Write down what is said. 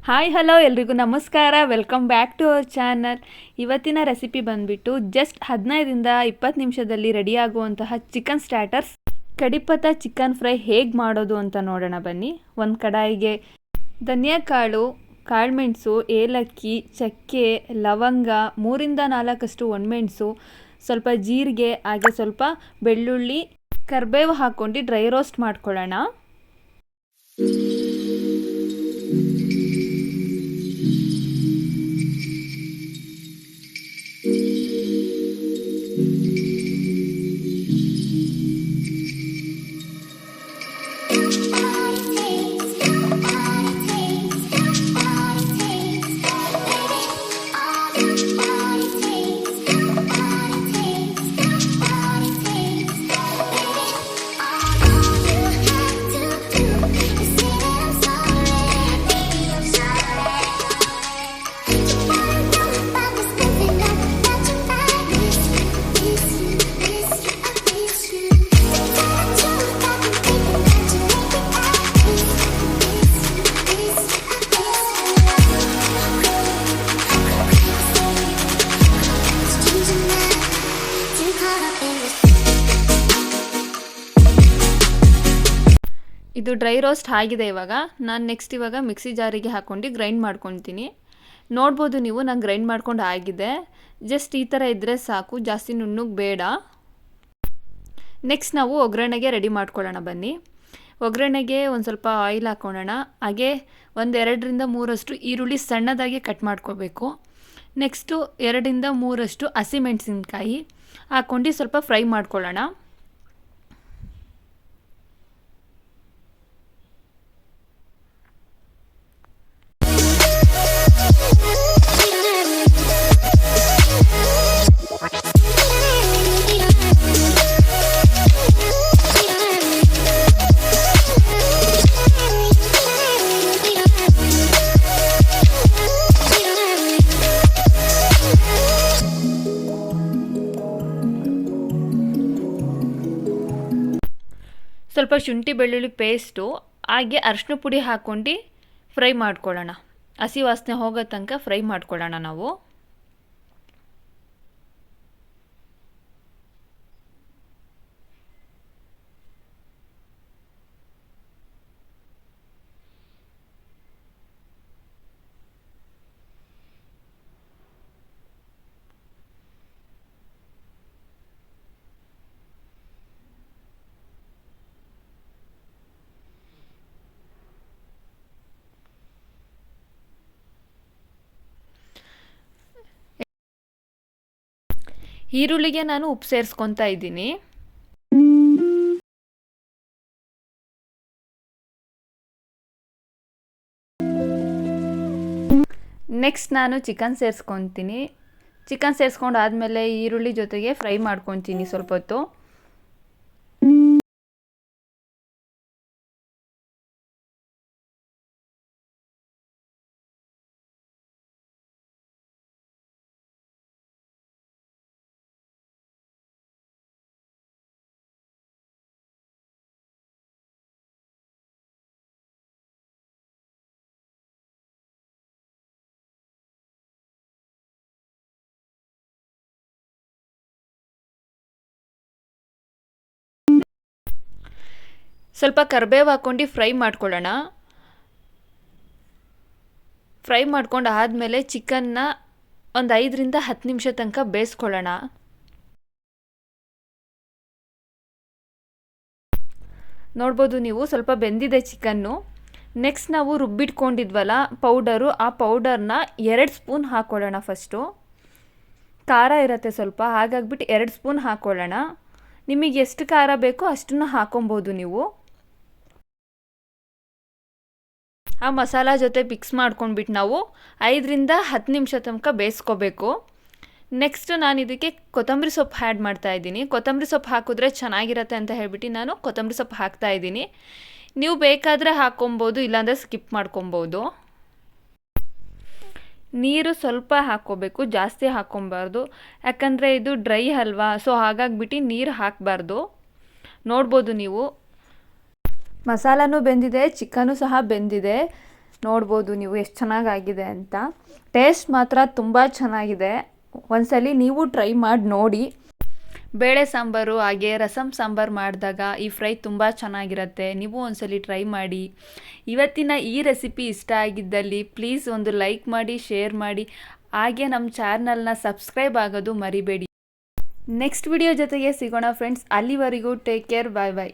Hi hello ಎಲ್ರಿಗೂ ನಮಸ್ಕಾರ. Welcome back to our channel. ಇವತ್ತಿನ ರೆಸಿಪಿ ಬಂದುಬಿಟ್ಟು ಜಸ್ಟ್ 15ರಿಂದ 20 ನಿಮಿಷದಲ್ಲಿ ರೆಡಿಯಾಗುವಂತಹ chicken starters kadi patta chicken fry ಹೇಗೆ ಮಾಡೋದು ಅಂತ ನೋಡೋಣ ಬನ್ನಿ. ಒಂದು ಕಡಾಯಿಗೆ ಧನಿಯಾಕಾಳು, ಕಾಳುಮೆಣಸು, ಏಲಕ್ಕಿ, ಚಕ್ಕೆ, ಲವಂಗ, 3ರಿಂದ 4 ಒಣಮೆಣಸು, ಸ್ವಲ್ಪ ಜೀರಿಗೆ, ಹಾಗೆ ಸ್ವಲ್ಪ ಬೆಳ್ಳುಳ್ಳಿ, ಕರಿಬೇವು ಹಾಕ್ಕೊಂಡು ಡ್ರೈ ರೋಸ್ಟ್ ಮಾಡ್ಕೊಳ್ಳೋಣ. ಇದು ಡ್ರೈ ರೋಸ್ಟ್ ಆಗಿದೆ. ಇವಾಗ ನಾನು ನೆಕ್ಸ್ಟ್ ಮಿಕ್ಸಿ ಜಾರಿಗೆ ಹಾಕ್ಕೊಂಡು ಗ್ರೈಂಡ್ ಮಾಡ್ಕೊತೀನಿ. ನೋಡ್ಬೋದು ನೀವು, ನಾನು ಗ್ರೈಂಡ್ ಮಾಡ್ಕೊಂಡು ಆಗಿದೆ. ಜಸ್ಟ್ ಈ ಥರ ಇದ್ದರೆ ಸಾಕು, ಜಾಸ್ತಿ ನುಣ್ಣಗೆ ಬೇಡ. ನೆಕ್ಸ್ಟ್ ನಾವು ಒಗ್ಗರಣೆಗೆ ರೆಡಿ ಮಾಡ್ಕೊಳ್ಳೋಣ ಬನ್ನಿ. ಒಗ್ಗರಣೆಗೆ ಒಂದು ಸ್ವಲ್ಪ ಆಯಿಲ್ ಹಾಕ್ಕೊಳ್ಳೋಣ. ಹಾಗೆ 2ರಿಂದ 3 ಈರುಳ್ಳಿ ಸಣ್ಣದಾಗಿ ಕಟ್ ಮಾಡ್ಕೋಬೇಕು. ನೆಕ್ಸ್ಟು 2ರಿಂದ 3 ಹಸಿಮೆಣಸಿನ್ಕಾಯಿ ಹಾಕ್ಕೊಂಡು ಸ್ವಲ್ಪ ಫ್ರೈ ಮಾಡ್ಕೊಳ್ಳೋಣ. ಸ್ವಲ್ಪ ಶುಂಠಿ ಬೆಳ್ಳುಳ್ಳಿ ಪೇಸ್ಟು ಹಾಗೆ ಅರಿಶಿನ ಪುಡಿ ಹಾಕ್ಕೊಂಡು ಫ್ರೈ ಮಾಡ್ಕೊಳ್ಳೋಣ. ಹಸಿ ವಾಸನೆ ಹೋಗೋ ತನಕ ಫ್ರೈ ಮಾಡ್ಕೊಳ್ಳೋಣ ನಾವು. ಈರುಳ್ಳಿಗೆ ನಾನು ಉಪ್ಪು ಸೇರಿಸ್ಕೊತಾ ಇದ್ದೀನಿ. ನೆಕ್ಸ್ಟ್ ನಾನು ಚಿಕನ್ ಸೇರಿಸ್ಕೊತೀನಿ. ಚಿಕನ್ ಸೇರಿಸ್ಕೊಂಡು ಆದಮೇಲೆ ಈರುಳ್ಳಿ ಜೊತೆಗೆ ಫ್ರೈ ಮಾಡ್ಕೊತೀನಿ ಸ್ವಲ್ಪ ಹೊತ್ತು. ಸ್ವಲ್ಪ ಕರಿಬೇವು ಹಾಕ್ಕೊಂಡು ಫ್ರೈ ಮಾಡ್ಕೊಳ್ಳೋಣ. ಫ್ರೈ ಮಾಡ್ಕೊಂಡು ಆದಮೇಲೆ ಚಿಕನ್ನ ಒಂದು 5ರಿಂದ 10 ನಿಮಿಷ ತನಕ ಬೇಯಿಸ್ಕೊಳ್ಳೋಣ. ನೋಡ್ಬೋದು ನೀವು, ಸ್ವಲ್ಪ ಬೆಂದಿದೆ ಚಿಕನ್ನು. ನೆಕ್ಸ್ಟ್ ನಾವು ರುಬ್ಬಿಟ್ಕೊಂಡಿದ್ವಲ್ಲ ಪೌಡರು, ಆ ಪೌಡರ್ನ 2 ಸ್ಪೂನ್ ಹಾಕ್ಕೊಳ್ಳೋಣ. ಫಸ್ಟು ಖಾರ ಇರುತ್ತೆ ಸ್ವಲ್ಪ, ಹಾಗಾಗ್ಬಿಟ್ಟು 2 ಸ್ಪೂನ್ ಹಾಕ್ಕೊಳ್ಳೋಣ. ನಿಮಗೆ ಎಷ್ಟು ಖಾರ ಬೇಕೋ ಅಷ್ಟನ್ನು ಹಾಕೊಬೋದು ನೀವು. ಆ ಮಸಾಲ ಜೊತೆ ಮಿಕ್ಸ್ ಮಾಡ್ಕೊಂಡ್ಬಿಟ್ಟು ನಾವು 5ರಿಂದ 10 ನಿಮಿಷ ತನಕ ಬೇಯಿಸ್ಕೋಬೇಕು. ನೆಕ್ಸ್ಟ್ ನಾನು ಇದಕ್ಕೆ ಕೊತ್ತಂಬರಿ ಸೊಪ್ಪು ಆ್ಯಡ್ ಮಾಡ್ತಾಯಿದ್ದೀನಿ. ಕೊತ್ತಂಬರಿ ಸೊಪ್ಪು ಹಾಕಿದ್ರೆ ಚೆನ್ನಾಗಿರುತ್ತೆ ಅಂತ ಹೇಳ್ಬಿಟ್ಟು ನಾನು ಕೊತ್ತಂಬರಿ ಸೊಪ್ಪು ಹಾಕ್ತಾಯಿದ್ದೀನಿ. ನೀವು ಬೇಕಾದರೆ ಹಾಕ್ಕೊಬೋದು, ಇಲ್ಲಾಂದರೆ ಸ್ಕಿಪ್ ಮಾಡ್ಕೊಬೋದು. ನೀರು ಸ್ವಲ್ಪ ಹಾಕ್ಕೋಬೇಕು, ಜಾಸ್ತಿ ಹಾಕ್ಕೊಬಾರ್ದು, ಯಾಕಂದರೆ ಇದು ಡ್ರೈ ಅಲ್ವಾ. ಸೊ ಹಾಗಾಗ್ಬಿಟ್ಟು ನೀರು ಹಾಕಬಾರ್ದು. ನೋಡ್ಬೋದು ನೀವು, ಮಸಾಲನೂ ಬೆಂದಿದೆ, ಚಿಕನು ಸಹ ಬೆಂದಿದೆ. ನೋಡ್ಬೋದು ನೀವು ಎಷ್ಟು ಚೆನ್ನಾಗಾಗಿದೆ ಅಂತ. ಟೇಸ್ಟ್ ಮಾತ್ರ ತುಂಬ ಚೆನ್ನಾಗಿದೆ. ಒಂದ್ಸಲಿ ನೀವು ಟ್ರೈ ಮಾಡಿ ನೋಡಿ. ಬೇಳೆ ಸಾಂಬಾರು ಹಾಗೆ ರಸಮ್ ಸಾಂಬಾರು ಮಾಡಿದಾಗ ಈ ಫ್ರೈ ತುಂಬ ಚೆನ್ನಾಗಿರುತ್ತೆ. ನೀವು ಒಂದ್ಸಲಿ ಟ್ರೈ ಮಾಡಿ. ಇವತ್ತಿನ ಈ ರೆಸಿಪಿ ಇಷ್ಟ ಆಗಿದ್ದಲ್ಲಿ ಪ್ಲೀಸ್ ಒಂದು ಲೈಕ್ ಮಾಡಿ, ಶೇರ್ ಮಾಡಿ, ಹಾಗೆ ನಮ್ಮ ಚಾನಲ್ನ ಸಬ್ಸ್ಕ್ರೈಬ್ ಆಗೋದು ಮರಿಬೇಡಿ. ನೆಕ್ಸ್ಟ್ ವಿಡಿಯೋ ಜೊತೆಗೆ ಸಿಗೋಣ ಫ್ರೆಂಡ್ಸ್. ಅಲ್ಲಿವರೆಗೂ ಟೇಕ್ ಕೇರ್, ಬಾಯ್ ಬಾಯ್.